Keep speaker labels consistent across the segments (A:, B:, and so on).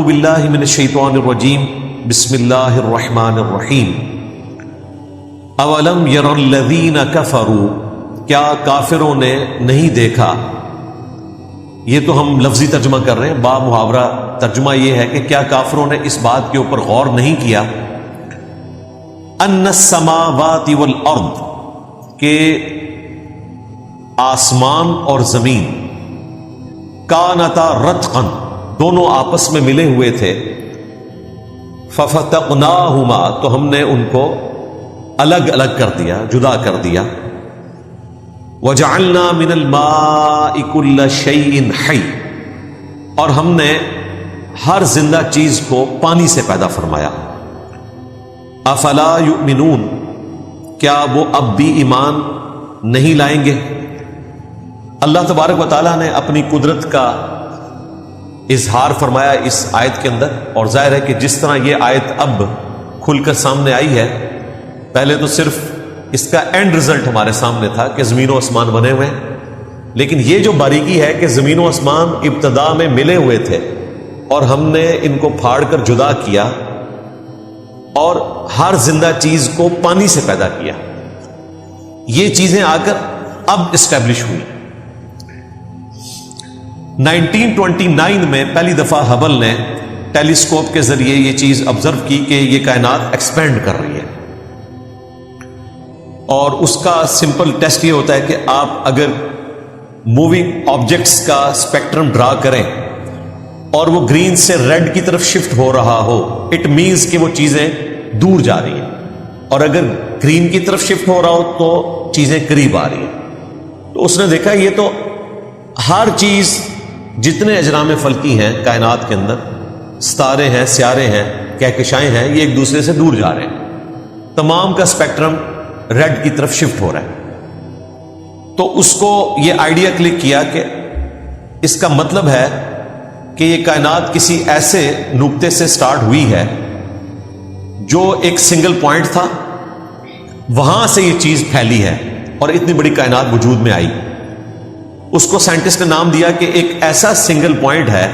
A: باللہ من الشیطان الرجیم بسم اللہ الرحمن الرحیم اولم یر الذین کفروا کیا کافروں نے نہیں دیکھا. یہ تو ہم لفظی ترجمہ کر رہے ہیں، با محاورہ ترجمہ یہ ہے کہ کیا کافروں نے اس بات کے اوپر غور نہیں کیا ان السماوات والارض کہ آسمان اور زمین کانتا رتقا دونوں آپس میں ملے ہوئے تھے، ففتقناہما تو ہم نے ان کو الگ الگ کر دیا، جدا کر دیا. وجعلنا من الماء كل شيء حي اور ہم نے ہر زندہ چیز کو پانی سے پیدا فرمایا. افلا یؤمنون کیا وہ اب بھی ایمان نہیں لائیں گے. اللہ تبارک و تعالیٰ نے اپنی قدرت کا اظہار فرمایا اس آیت کے اندر، اور ظاہر ہے کہ جس طرح یہ آیت اب کھل کر سامنے آئی ہے، پہلے تو صرف اس کا اینڈ رزلٹ ہمارے سامنے تھا کہ زمین و آسمان بنے ہوئے ہیں، لیکن یہ جو باریکی ہے کہ زمین و آسمان ابتدا میں ملے ہوئے تھے اور ہم نے ان کو پھاڑ کر جدا کیا اور ہر زندہ چیز کو پانی سے پیدا کیا. یہ چیزیں آ کر اب اسٹیبلش ہوئی. 1929 میں پہلی دفعہ ہبل نے ٹیلیسکوپ کے ذریعے یہ چیز آبزرو کی کہ یہ کائنات ایکسپینڈ کر رہی ہے، اور اس کا سمپل ٹیسٹ یہ ہوتا ہے کہ آپ اگر موونگ آبجیکٹس کا اسپیکٹرم ڈرا کریں اور وہ گرین سے ریڈ کی طرف شفٹ ہو رہا ہو، اٹ مینز کہ وہ چیزیں دور جا رہی ہیں، اور اگر گرین کی طرف شفٹ ہو رہا ہو تو چیزیں قریب آ رہی ہیں. تو اس نے دیکھا یہ تو ہر چیز، جتنے اجرام فلکی ہیں کائنات کے اندر، ستارے ہیں، سیارے ہیں، کہکشائیں ہیں، یہ ایک دوسرے سے دور جا رہے ہیں، تمام کا اسپیکٹرم ریڈ کی طرف شفٹ ہو رہا ہے. تو اس کو یہ آئیڈیا کلک کیا کہ اس کا مطلب ہے کہ یہ کائنات کسی ایسے نقطے سے سٹارٹ ہوئی ہے جو ایک سنگل پوائنٹ تھا، وہاں سے یہ چیز پھیلی ہے اور اتنی بڑی کائنات وجود میں آئی. اس کو سائنٹسٹ نے نام دیا کہ ایک ایسا سنگل پوائنٹ ہے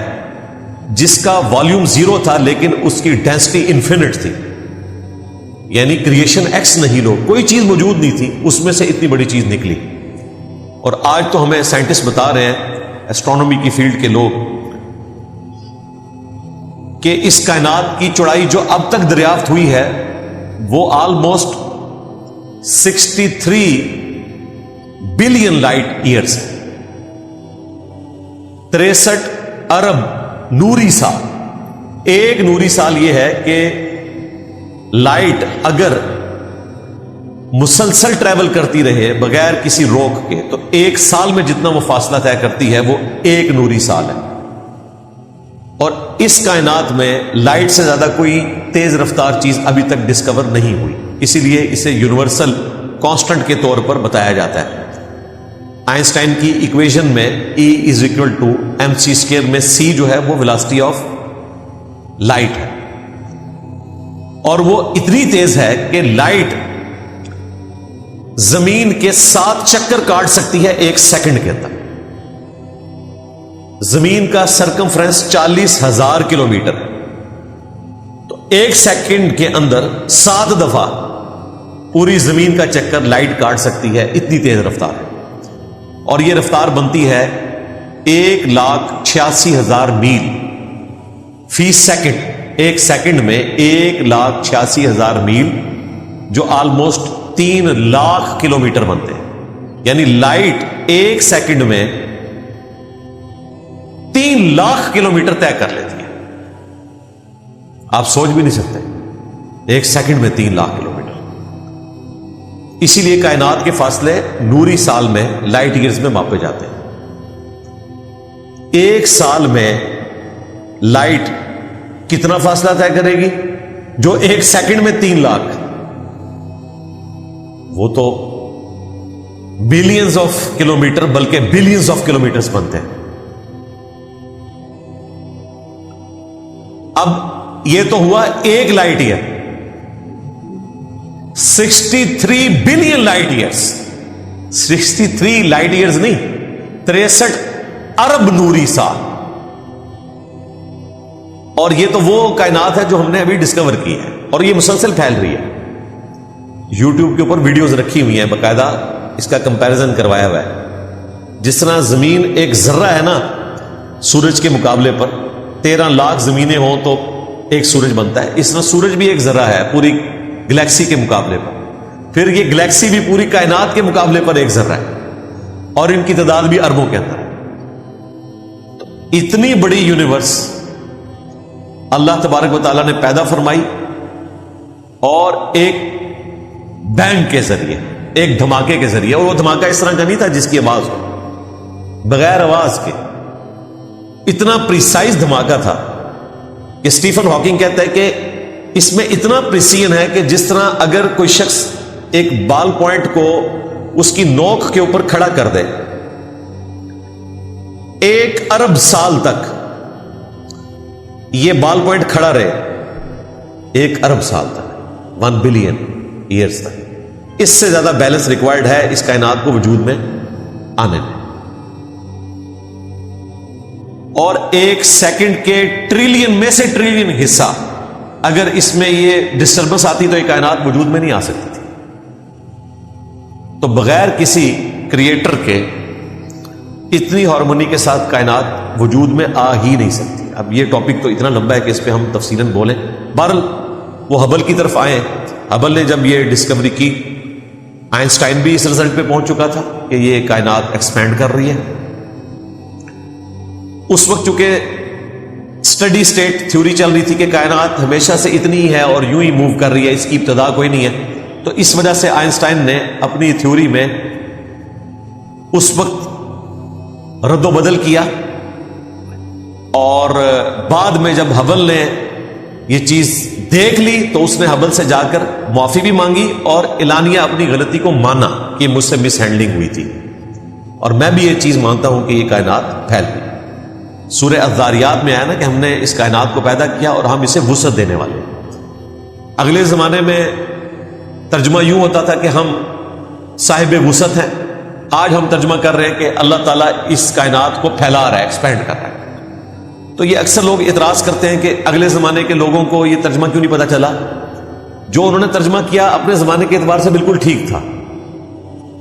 A: جس کا والیوم زیرو تھا لیکن اس کی ڈینسٹی انفینٹ تھی، یعنی کریشن ایکس نہیں لو، کوئی چیز موجود نہیں تھی، اس میں سے اتنی بڑی چیز نکلی. اور آج تو ہمیں سائنٹسٹ بتا رہے ہیں، ایسٹرونومی کی فیلڈ کے لوگ، کہ اس کائنات کی چوڑائی جو اب تک دریافت ہوئی ہے وہ آلموسٹ 63 بلین لائٹ ایئرس، 63 ارب نوری سال. ایک نوری سال یہ ہے کہ لائٹ اگر مسلسل ٹریول کرتی رہے بغیر کسی روک کے تو ایک سال میں جتنا وہ فاصلہ طے کرتی ہے وہ ایک نوری سال ہے. اور اس کائنات میں لائٹ سے زیادہ کوئی تیز رفتار چیز ابھی تک ڈسکور نہیں ہوئی، اسی لیے اسے یونیورسل کانسٹنٹ کے طور پر بتایا جاتا ہے. آئنسٹائن کی ایکویشن میں E=mc² میں c جو ہے وہ ویلاسٹی آف لائٹ ہے، اور وہ اتنی تیز ہے کہ لائٹ زمین کے 7 چکر کاٹ سکتی ہے ایک سیکنڈ کے اندر. زمین کا سرکمفرنس 40,000 کلومیٹر، تو ایک سیکنڈ کے اندر 7 دفعہ پوری زمین کا چکر لائٹ کاٹ سکتی ہے، اتنی تیز رفتار ہے. اور یہ رفتار بنتی ہے 1,86,000 میل فی سیکنڈ. ایک سیکنڈ میں 1,86,000 میل، جو آلموسٹ 3 لاکھ کلومیٹر بنتے ہیں. یعنی لائٹ ایک سیکنڈ میں 3 لاکھ کلومیٹر طے کر لیتی ہے. آپ سوچ بھی نہیں سکتے، ایک سیکنڈ میں 3 لاکھ کلومیٹر. اسی لیے کائنات کے فاصلے نوری سال میں لائٹ ایئرز میں ماپے جاتے ہیں. ایک سال میں لائٹ کتنا فاصلہ طے کرے گی جو ایک سیکنڈ میں 3 لاکھ؟ وہ تو بلینز آف کلومیٹر، بلکہ بلینز آف کلومیٹرز بنتے ہیں. اب یہ تو ہوا ایک light year, 63 billion light years. 63 light years نہیں، 63 ارب نوری سال. اور یہ تو وہ کائنات ہے جو ہم نے ابھی ڈسکور کی ہے، اور یہ مسلسل پھیل رہی ہے۔ یوٹیوب کے اوپر ویڈیوز رکھی ہوئی ہیں، باقاعدہ اس کا کمپیریزن کروایا ہوا ہے۔ جس طرح زمین ایک ذرہ ہے نا سورج کے مقابلے پر، 13 لاکھ زمینیں ہوں تو ایک سورج بنتا ہے، اس طرح سورج بھی ایک ذرہ ہے پوری گلیکسی کے مقابلے پر، پھر یہ گلیکسی بھی پوری کائنات کے مقابلے پر ایک ذرہ ہے، اور ان کی تعداد بھی اربوں کے اندر ہے۔ تو اتنی بڑی یونیورس اللہ تبارک و تعالیٰ نے پیدا فرمائی، اور ایک بینگ کے ذریعے، ایک دھماکے کے ذریعے، اور وہ دھماکہ اس طرح کا نہیں تھا جس کی آواز ہو، بغیر آواز کے اتنا پریسائز دھماکہ تھا کہ اسٹیفن ہاکنگ کہتا ہے کہ اس میں اتنا پریسیژن ہے کہ جس طرح اگر کوئی شخص ایک بال پوائنٹ کو اس کی نوک کے اوپر کھڑا کر دے، 1 ارب سال تک یہ بال پوائنٹ کھڑا رہے، 1 ارب سال تک، 1 بلین ایئرز تک، اس سے زیادہ بیلنس ریکوائرڈ ہے اس کائنات کو وجود میں آنے میں، اور 1 سیکنڈ کے ٹریلین میں سے ٹریلین حصہ اگر اس میں یہ ڈسٹربنس آتی تو یہ کائنات وجود میں نہیں آ سکتی تھی۔ تو بغیر کسی کریٹر کے اتنی ہارمونی کے ساتھ کائنات وجود میں آ ہی نہیں سکتی۔ اب یہ ٹاپک تو اتنا لمبا ہے کہ اس پہ ہم تفصیلاً بولیں۔ بہرحال وہ ہبل کی طرف آئے، ہبل نے جب یہ ڈسکوری کی، آئنسٹائن بھی اس رزلٹ پہ پہنچ چکا تھا کہ یہ کائنات ایکسپینڈ کر رہی ہے۔ اس وقت چونکہ اسٹڈی اسٹیٹ تھیوری چل رہی تھی کہ کائنات ہمیشہ سے اتنی ہی ہے اور یوں ہی موو کر رہی ہے، اس کی ابتدا کوئی نہیں ہے، تو اس وجہ سے آئنسٹائن نے اپنی تھیوری میں اس وقت رد و بدل کیا، اور بعد میں جب ہبل نے یہ چیز دیکھ لی تو اس نے ہبل سے جا کر معافی بھی مانگی اور اعلانیہ اپنی غلطی کو مانا کہ مجھ سے مس ہینڈلنگ ہوئی تھی، اور میں بھی یہ چیز مانتا ہوں کہ یہ کائنات پھیل گئی۔ سورہ الذاریات میں آیا نا کہ ہم نے اس کائنات کو پیدا کیا اور ہم اسے وسعت دینے والے ہیں۔ اگلے زمانے میں ترجمہ یوں ہوتا تھا کہ ہم صاحب وسعت ہیں، آج ہم ترجمہ کر رہے ہیں کہ اللہ تعالیٰ اس کائنات کو پھیلا رہا ہے، ایکسپینڈ کر رہا ہے۔ تو یہ اکثر لوگ اعتراض کرتے ہیں کہ اگلے زمانے کے لوگوں کو یہ ترجمہ کیوں نہیں پتا چلا؟ جو انہوں نے ترجمہ کیا اپنے زمانے کے اعتبار سے بالکل ٹھیک تھا،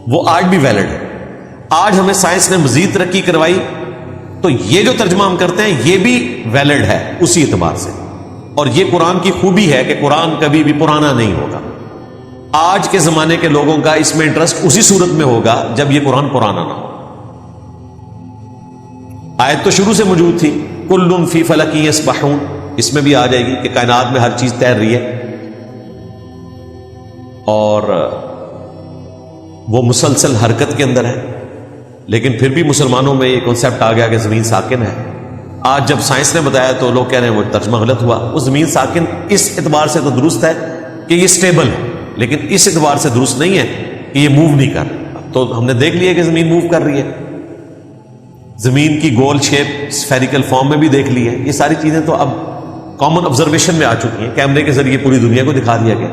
A: وہ آج بھی ویلڈ ہے۔ آج ہمیں سائنس نے مزید ترقی کروائی تو یہ جو ترجمہ ہم کرتے ہیں یہ بھی ویلڈ ہے اسی اعتبار سے، اور یہ قرآن کی خوبی ہے کہ قرآن کبھی بھی پرانا نہیں ہوگا۔ آج کے زمانے کے لوگوں کا اس میں انٹرسٹ اسی صورت میں ہوگا جب یہ قرآن پرانا نہ ہو۔ آیت تو شروع سے موجود تھی، کل فی فلک یسبحون، اس میں بھی آ جائے گی کہ کائنات میں ہر چیز تیر رہی ہے، اور وہ مسلسل حرکت کے اندر ہے۔ لیکن پھر بھی مسلمانوں میں یہ کنسیپٹ آ گیا کہ زمین ساکن ہے۔ آج جب سائنس نے بتایا تو لوگ کہہ رہے ہیں وہ ترجمہ غلط ہوا۔ وہ زمین ساکن اس اعتبار سے تو درست ہے کہ یہ سٹیبل ہے، لیکن اس اعتبار سے درست نہیں ہے کہ یہ موو نہیں کر رہی۔ تو ہم نے دیکھ لیا کہ زمین موو کر رہی ہے، زمین کی گول شیپ سفیریکل فارم میں بھی دیکھ لی ہے۔ یہ ساری چیزیں تو اب کامن آبزرویشن میں آ چکی ہیں، کیمرے کے ذریعے پوری دنیا کو دکھا دیا گیا۔